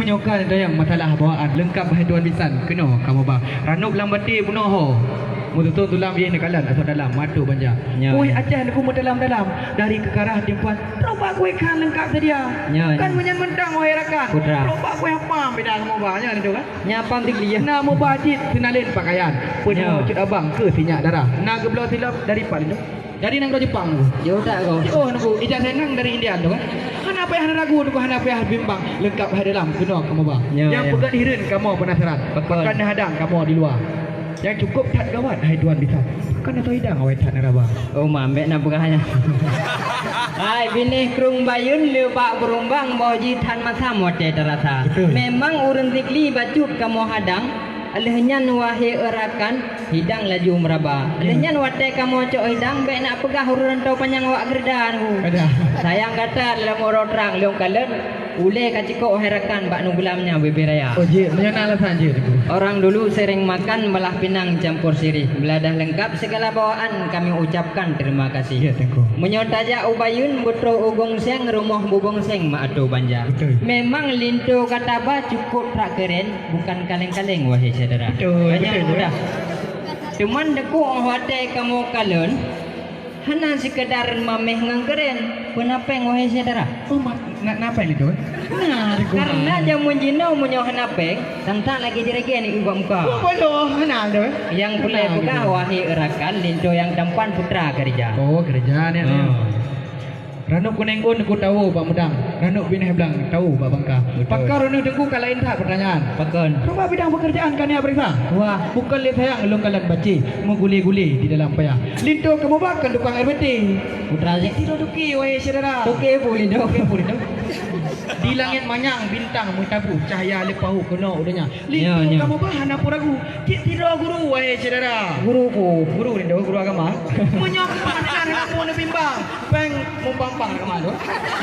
menyokan itu yang masalah bawaan lengkap haduan lisan kena kamu bah ranuk lambati bunuh ho mutu tulam ye nekalan atau dalam matu banja oi ajar aku dalam dari kekarah timpuan roba kue kan lengkap sedia kan menyan mentang wahai rakan roba kue apa beda kamu bahnya itu kan nyapam tinggi na mu bajit sinalin pakaian punya cut abang ke sinyak darah na geblo silap dari pak itu dari nang Jepang yo tak kau oh nunggu ijaz nang dari India tu kan kenapa yang ragu tu kenapa yang bimbang lengkap hai dalam kena kamu bah yang pegang hirin kamu penasaran pakan hadang kamu di luar yang cukup tak gawat hai tuan bisa kan atau hidang awak tak naraba oh mambek nak pegahnya hai bini krung bayun lepak berumbang boji tan masa mote terasa memang urun zikli baju kamu hadang alehnya wahe erakan hidang laju meraba alehnya wate kamu cok hidang baik nak pegah urunan tau panjang awak gerdan sayang kata dalam orang terang leong kalen ule kaciko herakan bak nugulamnya beberaya oh je menyana alasan je orang dulu sering makan belah pinang campur sirih beladah lengkap segala bawaan kami ucapkan terima kasih ya tengku menyotaja ubayun butro ugong seng rumah bubong seng maatu banja memang linto kata ba cukup tak keren bukan kaleng-kaleng wahai saudara banyak mudah cuman deku wate kamu kalen hana sekedar mameh ngangkeren penapeng wahai saudara oh napa ini tu karena jamun jino munyo hanapeng tantang lagi jerege ni ibu muka oh bodoh hana tu yang pula buka wahai erakan linto yang tampan putra kerja oh kerja ni Ranuk kuneng un aku tahu Pak Mudang. Ranuk bineh belang tahu Pak Bangka. Pakar ranuk dengku kalain tak pertanyaan. Pakon. Cuba bidang pekerjaan kan ya periksa. Wah, bukan lihat sayang elong kalian baca mengguli-guli di dalam payah. Linto kamu bahkan tukang air peti. Putra je. Tidak duki wahai saudara. Duki pun linto. Duki pun linto. Di langit manyang bintang mutabu cahaya lepahu kena udahnya. Linto kamu bahan apa ragu? Tidak guru wahai saudara. Guru linto guru agama. Menyok kepastian kamu nak bimbang. Peng mumpang agama tu.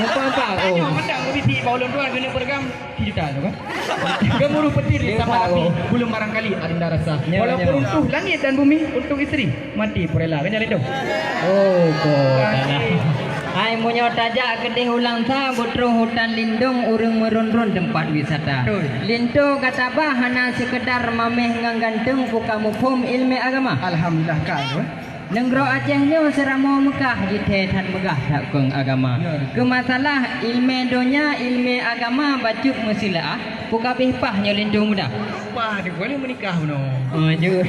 Mumpang oh. Ayo mandang biti baulun tuan kena program 3 juta tu kan. Gemuruh petir di sama api belum barangkali ada rasa. Walaupun runtuh langit dan bumi untuk isteri mati purela kan linto. Oh kok. Hai munyo tajak kedih ulang sa butro hutan lindung urung merun-run tempat wisata. Linto kata bah hana sekedar mameh nganggantung puka mufum ilmu agama. Alhamdulillah kau. Nenggro Acehnya seramo Mekah jitetan megah tak kong agama. Kemasalah ilmu donya ilmu agama bacuk mesilah puka pihpahnya lindung muda. Wah, dia boleh menikah no. Oh je.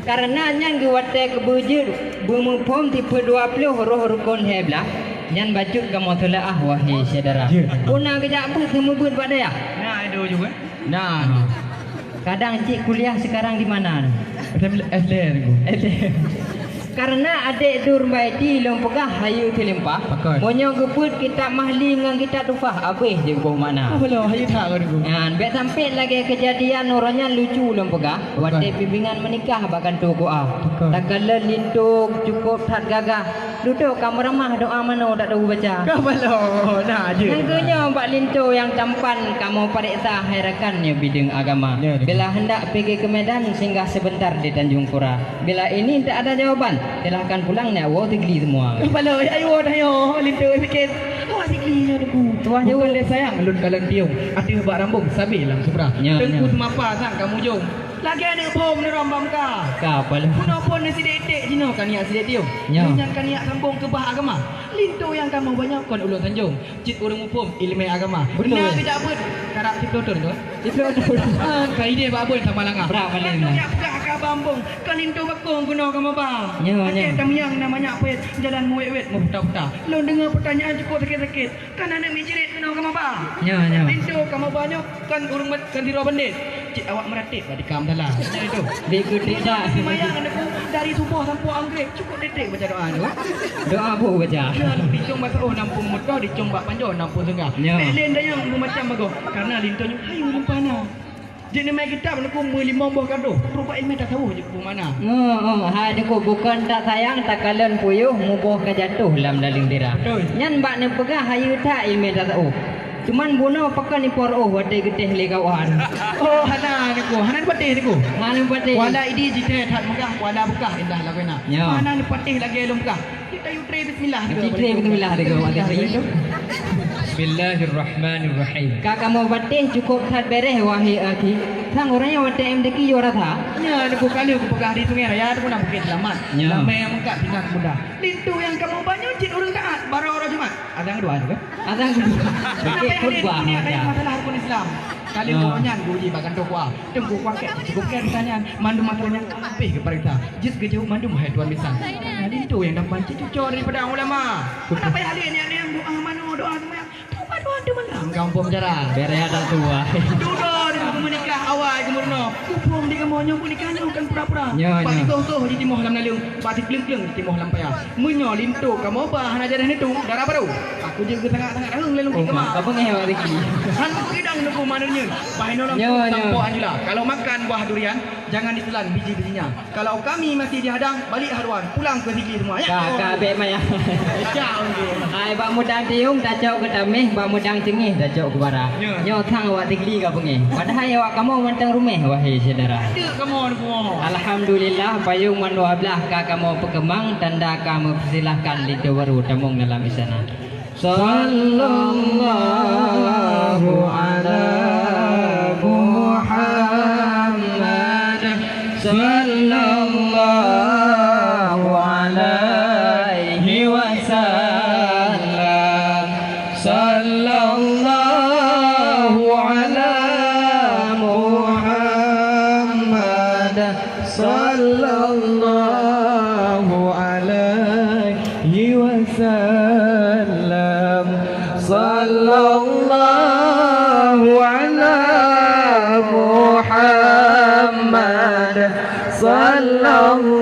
Karena nyang gewate kebujur bumupom tipe 20 roh rukun heblah. Nyan bacuk kamu telah wahai saudara. Puna kejap apa semua buat pada ya? Nah, ada juga. Nah. Kadang cik kuliah sekarang di mana? SLR. Karena adik dur baiti long pegah hayu tilimpah. Monyo geput kita mahli ngan kita tufah abih je boh mana. Belum hayu tak kau. Kan bet sampai lagi kejadian orangnya lucu long pegah. Wate bimbingan menikah bahkan tu doa. Takala lintuk cukup tak gagah. Duduk kamu ramah doa mana tak tahu baca. Kau belum nah je. Nangkunya Pak Linto yang tampan kamu periksa herakannya bidang agama. Bila hendak pergi ke Medan singgah sebentar di Tanjung Pura. Bila ini tak ada jawaban silahkan pulang nak awak tigli semua. Baloi ayo dah Linto sikit. Awak tigli aku. Tuah je boleh sayang lun kalang tiung. Ati bak rambung sabi lang seberah. Tengku semapa sang kamu jom. Lagi ada bom ni rombam ka. Ka apa lah. Puno pun nasi detik jino kan niat sidet tiung. Yang kan niat sambung ke bah agama. Linto yang kamu banyak kon ulun Tanjung. Cit urang mupum ilmu agama. Benar tidak apa. Karak tiplotor tu. Tiplotor. Kai dia ba pun sama langah. Berapa balik nak? Ya ka bambung. Kan Linto bakong kuno kamu bang. Ya. Kami yang namanya apa? Jalan muwet mau putar-putar. Lu dengar pertanyaan cukup sakit-sakit. Kan anak mijirit kuno kamu bang. Ya. Linto kamu banyak kan urang kan diro bandit. Cik awak meratip di kam dalam. Macam itu. Dikutik dah. Semayang anakku dari subuh sampai anggrek cukup detik baca doa tu. Doa apa baca? Dicung bahasa nampung muka, dicung bak panjang nampung senggah. Lain dah yang macam bagus. Karena lintonya hayu limpana. Jadi mai kitab anakku 15 buah gaduh. Rupa ilmu tak tahu je ke mana. Hadiku bukan tak sayang tak kalen puyuh mubuh ke jatuh dalam daling dira. Nyan bak ne pegah hayu tak ilmu tak tahu. Cuman bunuh pakai ni por wate getih le kawan. Oh hana niku, hana patih niku. Hana patih. Wala idi jite tak megah, wala bekah indah lagu nak. Hana ni patih lagi lum bekah. Kita yu tre bismillah. Tre bismillah dekat wate itu. Bismillahirrahmanirrahim. Kakak mau batih cukup sad beres wahai akhi. Sang orangnya wate em deki yora tha. Nya aku kali aku pegah di sungai raya aku nak bukit selamat. Ya. Lama yang mengkat tindak mudah. Itu yang kamu banyak cit orang taat baru orang Jumat. Ada yang kedua juga. Ada kedua. Kenapa Deki yang khutbah ini ada yang ada. masalah rukun Islam. Kali Ya. gonya guji bahkan tu kuah. Tunggu kuah ke cukup ke ditanya mandu masalahnya apa ke perintah. Jis ke jauh mandu hai tuan misal. Nah itu yang dapat cucur daripada ulama. Kenapa yang ada yang doa manu doa semua. Doa tu mana? Kampung jarang. Bere ada tua. Duduk di rumah menikah awal kemurno. Kupung di kemonya pun nikahnya bukan pura-pura. Ya, Pati ya. toh di timoh lam naliung, pati kleng-kleng di timoh lam payah. Munyo lintu kamu bahan ajaran itu darah baru. Aku juga sangat-sangat hang lelung Oh, di kemah. apa ngeh wak deki? Han aku kidang nuku mananya. Bahino lam Ya, ya. tampo anjula. Kalau makan buah durian jangan ditelan biji-bijinya. Kalau kami masih dihadang balik haruan pulang ke sini semua ya. Kakak bek maya. Jauh ke. Ai bak mudang tiung dah cok ke tameh, bak mudang cengih dah cok ke bara. Ya. Nyo thang awak dikli ka pengeh. Padahal awak kamu mentang rumah wahai saudara. Ada kamu nuku. Alhamdulillah payung manwa belah ka kamu pekemang tanda kamu persilahkan lido baru tamung dalam istana. Sallallahu ala Muhammad sallallahu alaihi wasallam sallallahu ala Muhammad sallallahu alaihi wasallam sallallahu ala Muhammad sallallahu